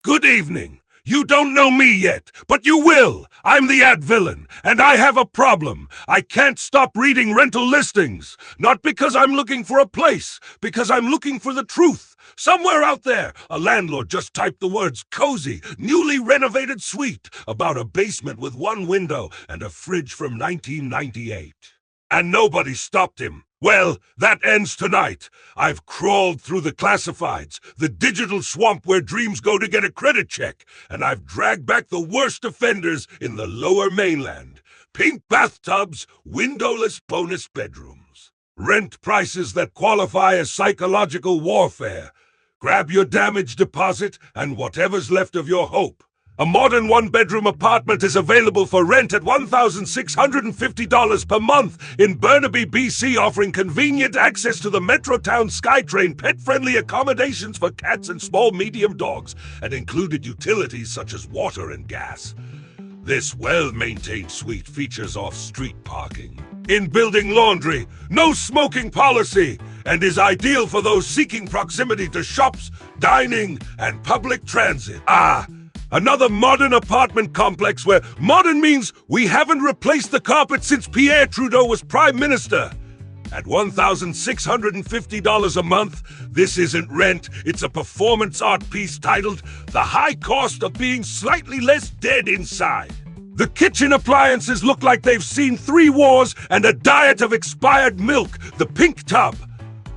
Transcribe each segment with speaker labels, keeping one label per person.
Speaker 1: Good evening. You don't know me yet, but you will. I'm the ad villain, and I have a problem. I can't stop reading rental listings. Not because I'm looking for a place, because I'm looking for the truth. Somewhere out there, a landlord just typed the words cozy, newly renovated suite about a basement with one window and a fridge from 1998. And nobody stopped him. Well, that ends tonight. I've crawled through the classifieds, the digital swamp where dreams go to get a credit check, and I've dragged back the worst offenders in the Lower Mainland. Pink bathtubs, windowless bonus bedrooms. Rent prices that qualify as psychological warfare. Grab your damage deposit and whatever's left of your hope. A modern one-bedroom apartment is available for rent at $1,650 per month in Burnaby, BC, offering convenient access to the Metrotown SkyTrain, pet-friendly accommodations for cats and small-medium dogs, and included utilities such as water and gas. This well-maintained suite features off-street parking, in-building laundry, no smoking policy, and is ideal for those seeking proximity to shops, dining, and public transit. Another modern apartment complex where modern means we haven't replaced the carpet since Pierre Trudeau was Prime Minister. At $1,650 a month, this isn't rent, it's a performance art piece titled The High Cost of Being Slightly Less Dead Inside. The kitchen appliances look like they've seen 3 wars and a diet of expired milk, the pink tub.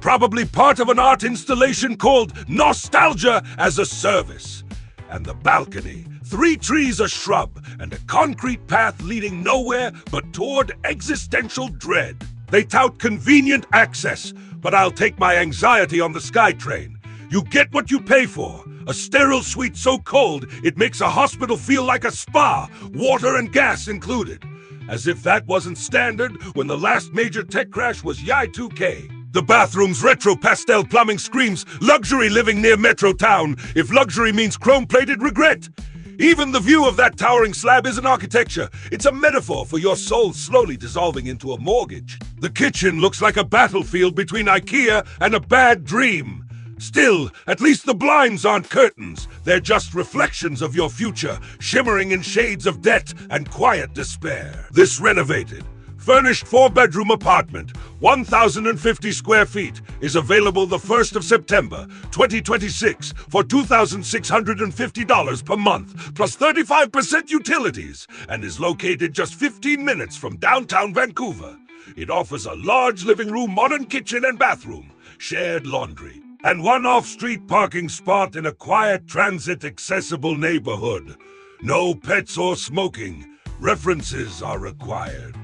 Speaker 1: Probably part of an art installation called Nostalgia as a Service. And the balcony, 3 trees, a shrub, and a concrete path leading nowhere but toward existential dread. They tout convenient access, but I'll take my anxiety on the SkyTrain. You get what you pay for. A sterile suite so cold, it makes a hospital feel like a spa, water and gas included. As if that wasn't standard when the last major tech crash was 𝙑𝙬𝙣𝙑𝙤𝙑𝙑. The bathroom's retro pastel plumbing screams luxury living near Metrotown, if luxury means chrome-plated regret. Even the view of that towering slab isn't architecture. It's a metaphor for your soul slowly dissolving into a mortgage. The kitchen looks like a battlefield between IKEA and a bad dream. Still, at least the blinds aren't curtains. They're just reflections of your future, shimmering in shades of debt and quiet despair. This renovated, furnished 4-bedroom apartment, 1,050 square feet, is available the 1st of September, 2026 for $2,650 per month, plus 35% utilities, and is located just 15 minutes from downtown Vancouver. It offers a large living room, modern kitchen and bathroom, shared laundry, and 1 off-street parking spot in a quiet, transit-accessible neighborhood. No pets or smoking. References are required.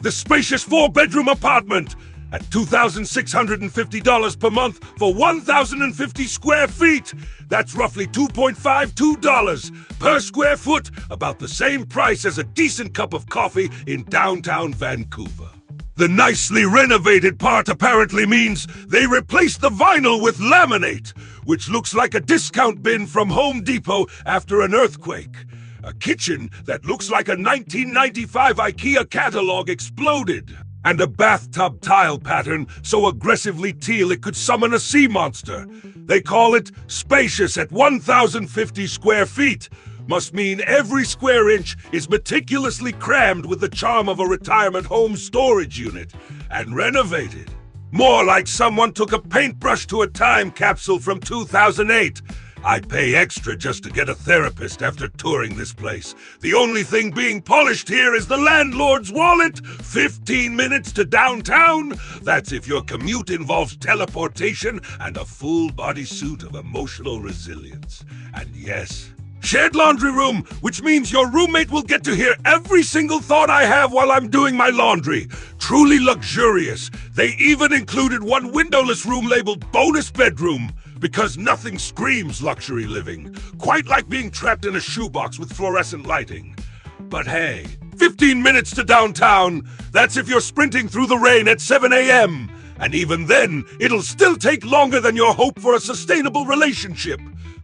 Speaker 1: The spacious 4-bedroom apartment at $2,650 per month for 1,050 square feet. That's roughly $2.52 per square foot, about the same price as a decent cup of coffee in downtown Vancouver. The nicely renovated part apparently means they replaced the vinyl with laminate, which looks like a discount bin from Home Depot after an earthquake. A kitchen that looks like a 1995 IKEA catalog exploded. And a bathtub tile pattern so aggressively teal it could summon a sea monster. They call it Spacious at 1,050 square feet. Must mean every square inch is meticulously crammed with the charm of a retirement home storage unit. And renovated. More like someone took a paintbrush to a time capsule from 2008. I pay extra just to get a therapist after touring this place. The only thing being polished here is the landlord's wallet. 15 minutes to downtown. That's if your commute involves teleportation and a full body suit of emotional resilience. And yes, shared laundry room, which means your roommate will get to hear every single thought I have while I'm doing my laundry. Truly luxurious. They even included 1 windowless room labeled bonus bedroom. Because nothing screams luxury living, quite like being trapped in a shoebox with fluorescent lighting. But hey, 15 minutes to downtown, that's if you're sprinting through the rain at 7 a.m. And even then, it'll still take longer than your hope for a sustainable relationship.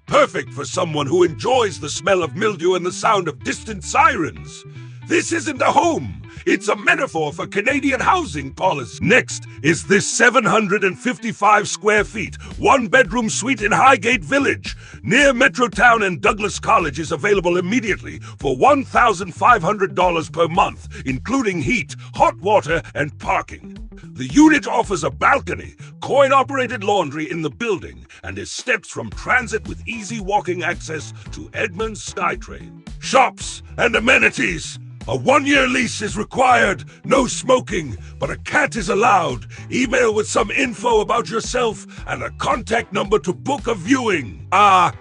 Speaker 1: Perfect for someone who enjoys the smell of mildew and the sound of distant sirens. This isn't a home, It's a metaphor for Canadian housing policy. Next is this 755 square feet, one-bedroom suite in Highgate Village, near Metrotown and Douglas College is available immediately for $1,500 per month, including heat, hot water, and parking. The unit offers a balcony, coin-operated laundry in the building, and is steps from transit with easy walking access to Edmonds SkyTrain. Shops and amenities. A 1-year lease is required, no smoking, but a cat is allowed. Email with some info about yourself and a contact number to book a viewing.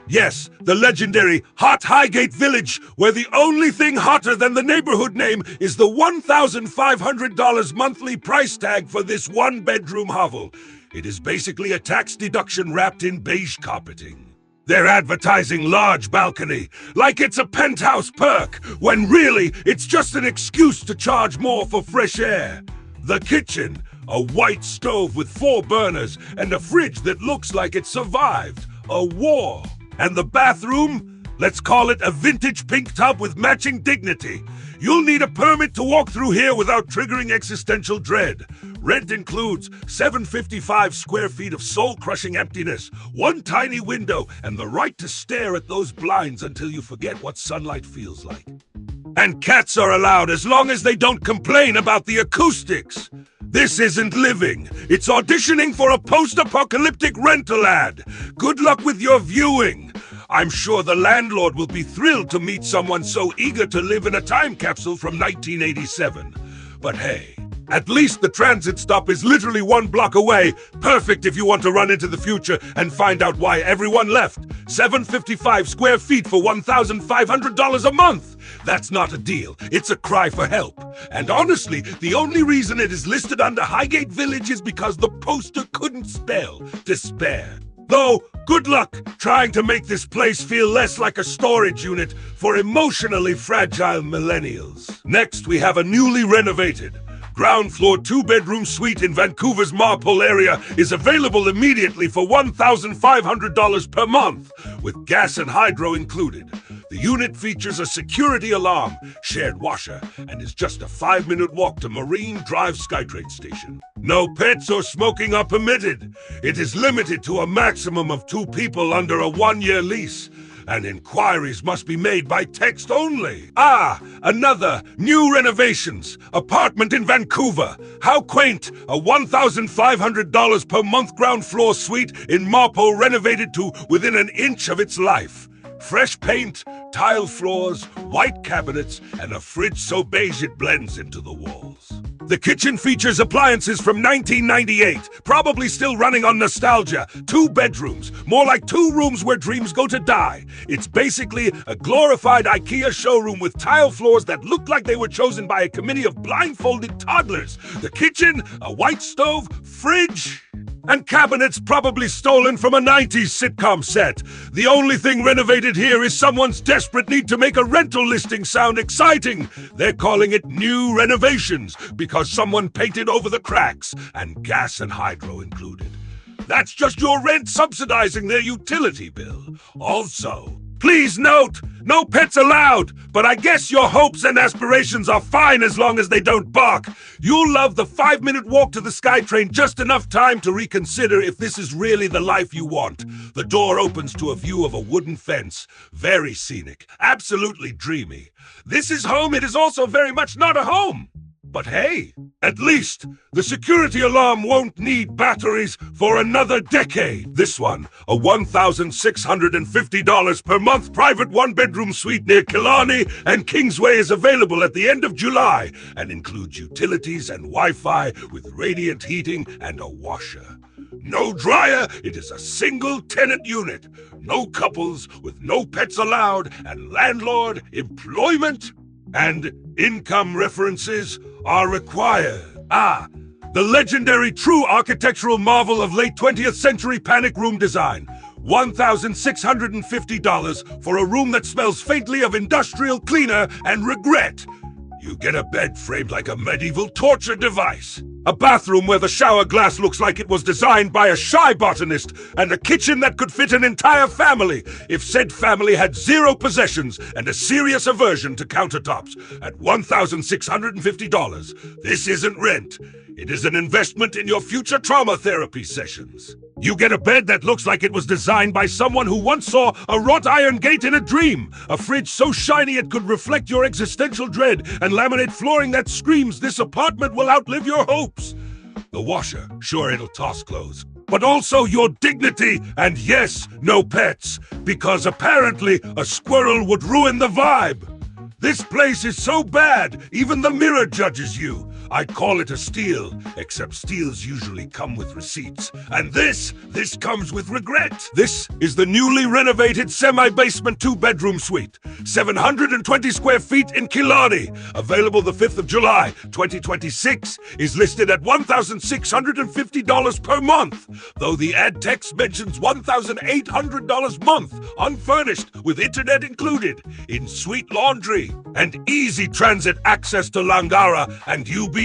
Speaker 1: Yes, the legendary Hot Highgate Village, where the only thing hotter than the neighborhood name is the $1,500 monthly price tag for this one-bedroom hovel. It is basically a tax deduction wrapped in beige carpeting. They're advertising large balcony, like it's a penthouse perk, when really it's just an excuse to charge more for fresh air. The kitchen, a white stove with 4 burners and a fridge that looks like it survived a war. And the bathroom, let's call it a vintage pink tub with matching dignity. You'll need a permit to walk through here without triggering existential dread. Rent includes 755 square feet of soul-crushing emptiness, 1 tiny window, and the right to stare at those blinds until you forget what sunlight feels like. And cats are allowed as long as they don't complain about the acoustics. This isn't living. It's auditioning for a post-apocalyptic rental ad. Good luck with your viewing. I'm sure the landlord will be thrilled to meet someone so eager to live in a time capsule from 1987. But hey, at least the transit stop is literally 1 block away. Perfect if you want to run into the future and find out why everyone left. 755 square feet for $1,500 a month. That's not a deal. It's a cry for help. And honestly, the only reason it is listed under Highgate Village is because the poster couldn't spell despair. Though, good luck trying to make this place feel less like a storage unit for emotionally fragile millennials. Next, we have a newly renovated ground floor 2-bedroom suite in Vancouver's Marpole area is available immediately for $1,500 per month, with gas and hydro included. The unit features a security alarm, shared washer, and is just a 5-minute walk to Marine Drive SkyTrain station. No pets or smoking are permitted. It is limited to a maximum of 2 people under a 1-year lease, and inquiries must be made by text only. Another new renovations. Apartment in Vancouver. How quaint! A $1,500 per month ground floor suite in Marpole renovated to within an inch of its life. Fresh paint, tile floors, white cabinets, and a fridge so beige it blends into the walls. The kitchen features appliances from 1998, probably still running on nostalgia. 2 bedrooms, more like 2 rooms where dreams go to die. It's basically a glorified IKEA showroom with tile floors that look like they were chosen by a committee of blindfolded toddlers. The kitchen, a white stove, fridge, and cabinets probably stolen from a 90s sitcom set. The only thing renovated here is someone's desperate need to make a rental listing sound exciting. They're calling it new renovations because someone painted over the cracks, and gas and hydro included. That's just your rent subsidizing their utility bill. Also, please note, no pets allowed, but I guess your hopes and aspirations are fine as long as they don't bark. You'll love the 5-minute walk to the SkyTrain, just enough time to reconsider if this is really the life you want. The door opens to a view of a wooden fence. Very scenic, absolutely dreamy. This is home, it is also very much not a home. But hey, at least the security alarm won't need batteries for another decade. This one, a $1,650 per month private 1-bedroom suite near Killarney and Kingsway is available at the end of July and includes utilities and Wi-Fi with radiant heating and a washer. No dryer, it is a single-tenant unit. No couples with no pets allowed, and landlord, employment, and income references are required. The legendary true architectural marvel of late 20th century panic room design. $1,650 for a room that smells faintly of industrial cleaner and regret. You get a bed framed like a medieval torture device. A bathroom where the shower glass looks like it was designed by a shy botanist, and a kitchen that could fit an entire family if said family had zero possessions and a serious aversion to countertops at $1,650. This isn't rent. It is an investment in your future trauma therapy sessions. You get a bed that looks like it was designed by someone who once saw a wrought iron gate in a dream, a fridge so shiny it could reflect your existential dread, and laminate flooring that screams this apartment will outlive your hopes. The washer, sure it'll toss clothes, but also your dignity, and yes, no pets, because apparently a squirrel would ruin the vibe. This place is so bad, even the mirror judges you. I'd call it a steal, except steals usually come with receipts. And this comes with regret. This is the newly renovated semi-basement 2-bedroom suite. 720 square feet in Killarney. Available the 5th of July, 2026. Is listed at $1,650 per month. Though the ad text mentions $1,800 a month, unfurnished, with internet included. In-suite laundry. And easy transit access to Langara and UBC.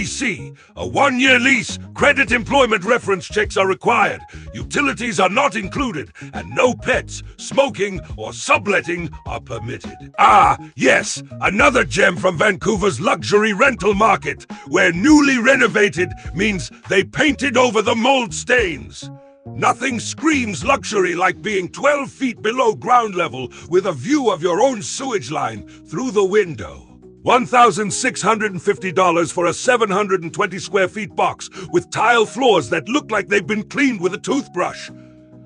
Speaker 1: A 1-year lease, credit employment reference checks are required, utilities are not included, and no pets, smoking, or subletting are permitted. Ah, yes, another gem from Vancouver's luxury rental market, where newly renovated means they painted over the mold stains. Nothing screams luxury like being 12 feet below ground level with a view of your own sewage line through the window. $1,650 for a 720 square feet box with tile floors that look like they've been cleaned with a toothbrush.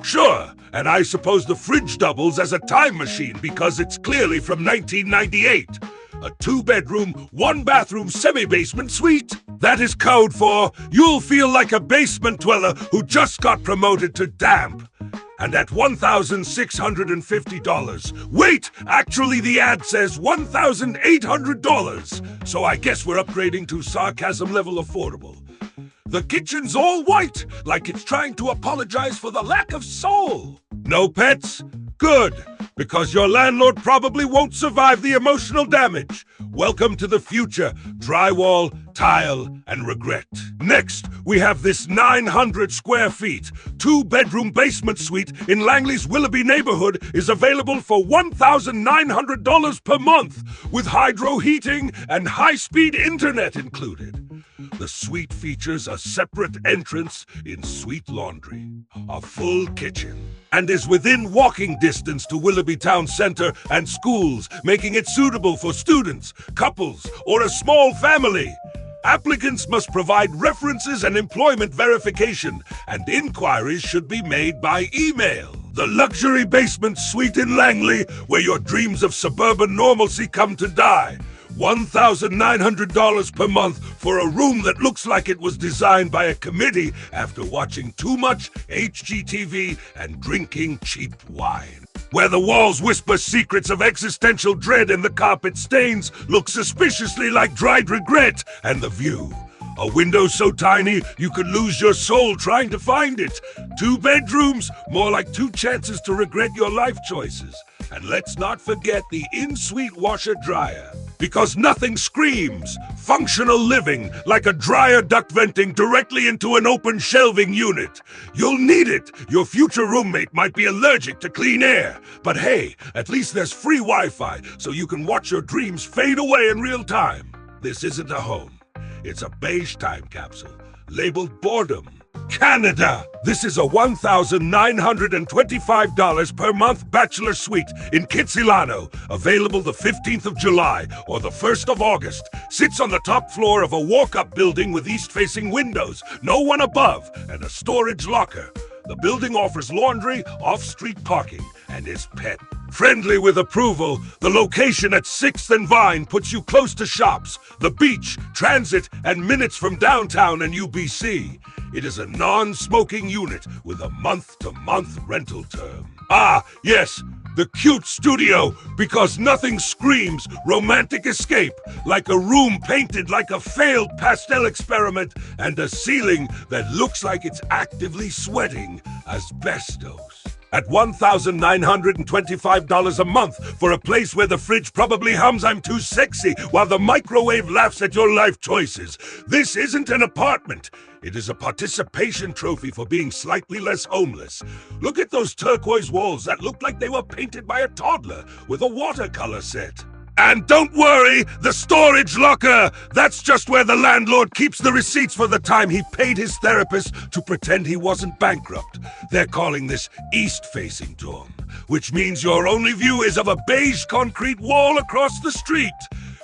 Speaker 1: Sure, and I suppose the fridge doubles as a time machine because it's clearly from 1998. A 2-bedroom, 1-bathroom semi-basement suite. That is code for you'll feel like a basement dweller who just got promoted to damp. And at $1,650. Wait, actually the ad says $1,800. So I guess we're upgrading to sarcasm level affordable. The kitchen's all white, like it's trying to apologize for the lack of soul. No pets? Good, because your landlord probably won't survive the emotional damage. Welcome to the future, drywall, tile, and regret. Next, we have this 900 square feet, 2-bedroom basement suite in Langley's Willoughby neighborhood is available for $1,900 per month, with hydro heating and high-speed internet included. The suite features a separate entrance in suite laundry, a full kitchen, and is within walking distance to Willoughby Town Center and schools, making it suitable for students, couples, or a small family. Applicants must provide references and employment verification, and inquiries should be made by email. The luxury basement suite in Langley, where your dreams of suburban normalcy come to die. $1,900 per month for a room that looks like it was designed by a committee after watching too much HGTV and drinking cheap wine. Where the walls whisper secrets of existential dread and the carpet stains look suspiciously like dried regret, and the view. A window so tiny you could lose your soul trying to find it. 2 bedrooms, more like 2 chances to regret your life choices. And let's not forget the in-suite washer-dryer. Because nothing screams functional living like a dryer duct venting directly into an open shelving unit. You'll need it. Your future roommate might be allergic to clean air. But hey, at least there's free Wi-Fi so you can watch your dreams fade away in real time. This isn't a home. It's a beige time capsule, labeled boredom. Canada! This is a $1,925 per month bachelor suite in Kitsilano, available the 15th of July or the 1st of August. Sits on the top floor of a walk-up building with east-facing windows, no one above, and a storage locker. The building offers laundry, off-street parking, and is pet friendly with approval. The location at 6th and Vine puts you close to shops, the beach, transit, and minutes from downtown and UBC. It is a non-smoking unit with a month-to-month rental term. Ah, yes, the cute studio, because nothing screams romantic escape like a room painted like a failed pastel experiment and a ceiling that looks like it's actively sweating asbestos. At $1,925 a month for a place where the fridge probably hums "I'm too sexy" while the microwave laughs at your life choices. This isn't an apartment. It is a participation trophy for being slightly less homeless. Look at those turquoise walls that look like they were painted by a toddler with a watercolor set. And don't worry, the storage locker! That's just where the landlord keeps the receipts for the time he paid his therapist to pretend he wasn't bankrupt. They're calling this east-facing dorm, which means your only view is of a beige concrete wall across the street.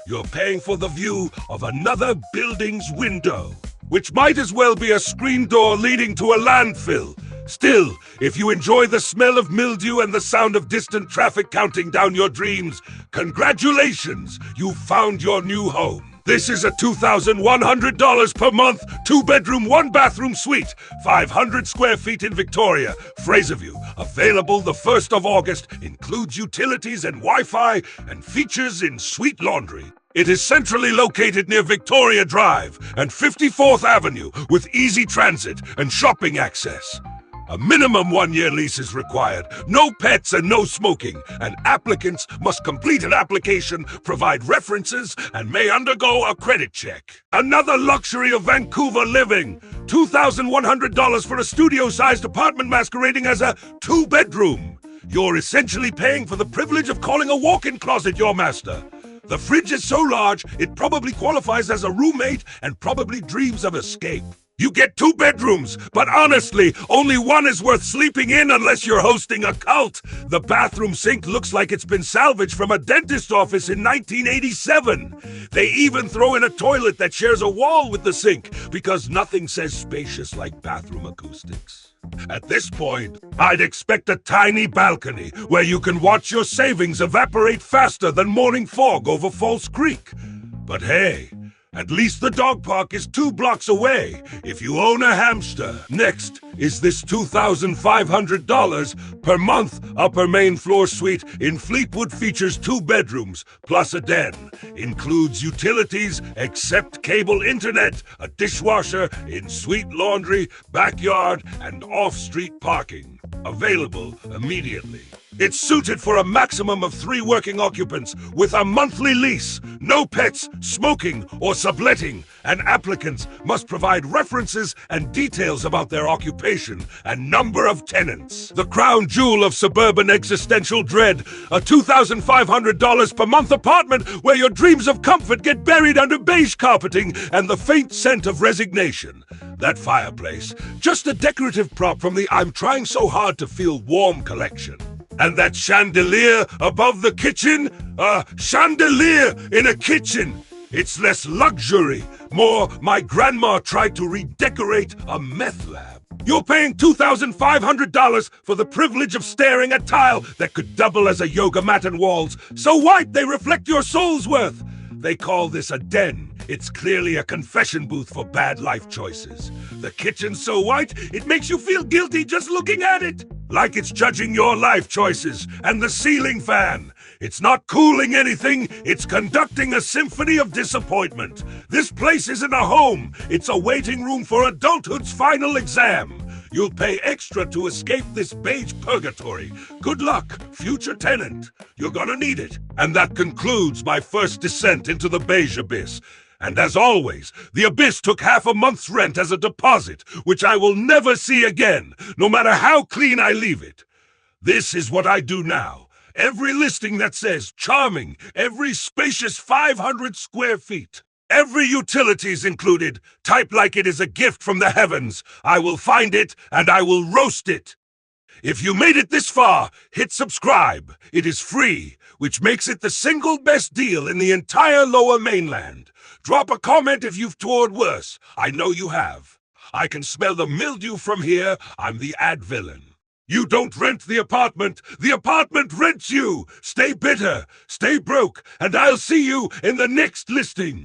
Speaker 1: You're paying for the view of another building's window, which might as well be a screen door leading to a landfill. Still, if you enjoy the smell of mildew and the sound of distant traffic counting down your dreams, congratulations, you've found your new home. This is a $2,100 per month, 2-bedroom, 1-bathroom suite, 500 square feet in Victoria-Fraserview. Available the 1st of August, includes utilities and Wi-Fi, and features in suite laundry. It is centrally located near Victoria Drive and 54th Avenue with easy transit and shopping access. A minimum 1-year lease is required, no pets and no smoking, and applicants must complete an application, provide references, and may undergo a credit check. Another luxury of Vancouver living, $2,100 for a studio-sized apartment masquerading as a 2-bedroom. You're essentially paying for the privilege of calling a walk-in closet your master. The fridge is so large, it probably qualifies as a roommate and probably dreams of escape. You get 2 bedrooms, but honestly, only one is worth sleeping in unless you're hosting a cult. The bathroom sink looks like it's been salvaged from a dentist's office in 1987. They even throw in a toilet that shares a wall with the sink, because nothing says spacious like bathroom acoustics. At this point, I'd expect a tiny balcony where you can watch your savings evaporate faster than morning fog over False Creek. But hey, at least the dog park is 2 blocks away if you own a hamster. Next is this $2,500 per month upper main floor suite in Fleetwood. Features 2 bedrooms plus a den. Includes utilities except cable internet, a dishwasher, in-suite laundry, backyard, and off-street parking. Available immediately. It's suited for a maximum of 3 working occupants with a monthly lease, no pets, smoking, or subletting, and applicants must provide references and details about their occupation and number of tenants. The crown jewel of suburban existential dread, a $2,500 per month apartment where your dreams of comfort get buried under beige carpeting and the faint scent of resignation. That fireplace, just a decorative prop from the "I'm trying so hard to feel warm" collection. And that chandelier above the kitchen? A chandelier in a kitchen! It's less luxury, more my grandma tried to redecorate a meth lab. You're paying $2,500 for the privilege of staring at tile that could double as a yoga mat and walls, so white they reflect your soul's worth. They call this a den. It's clearly a confession booth for bad life choices. The kitchen's so white, it makes you feel guilty just looking at it. Like it's judging your life choices. And the ceiling fan. It's not cooling anything, it's conducting a symphony of disappointment. This place isn't a home, it's a waiting room for adulthood's final exam. You'll pay extra to escape this beige purgatory. Good luck, future tenant. You're gonna need it. And that concludes my first descent into the beige abyss. And as always, the abyss took half a month's rent as a deposit, which I will never see again, no matter how clean I leave it. This is what I do now. Every listing that says charming, every spacious 500 square feet. Every utilities included, type like it is a gift from the heavens. I will find it, and I will roast it. If you made it this far, hit subscribe. It is free, which makes it the single best deal in the entire Lower Mainland. Drop a comment if you've toured worse. I know you have. I can smell the mildew from here. I'm the ad villain. You don't rent the apartment rents you. Stay bitter, stay broke, and I'll see you in the next listing.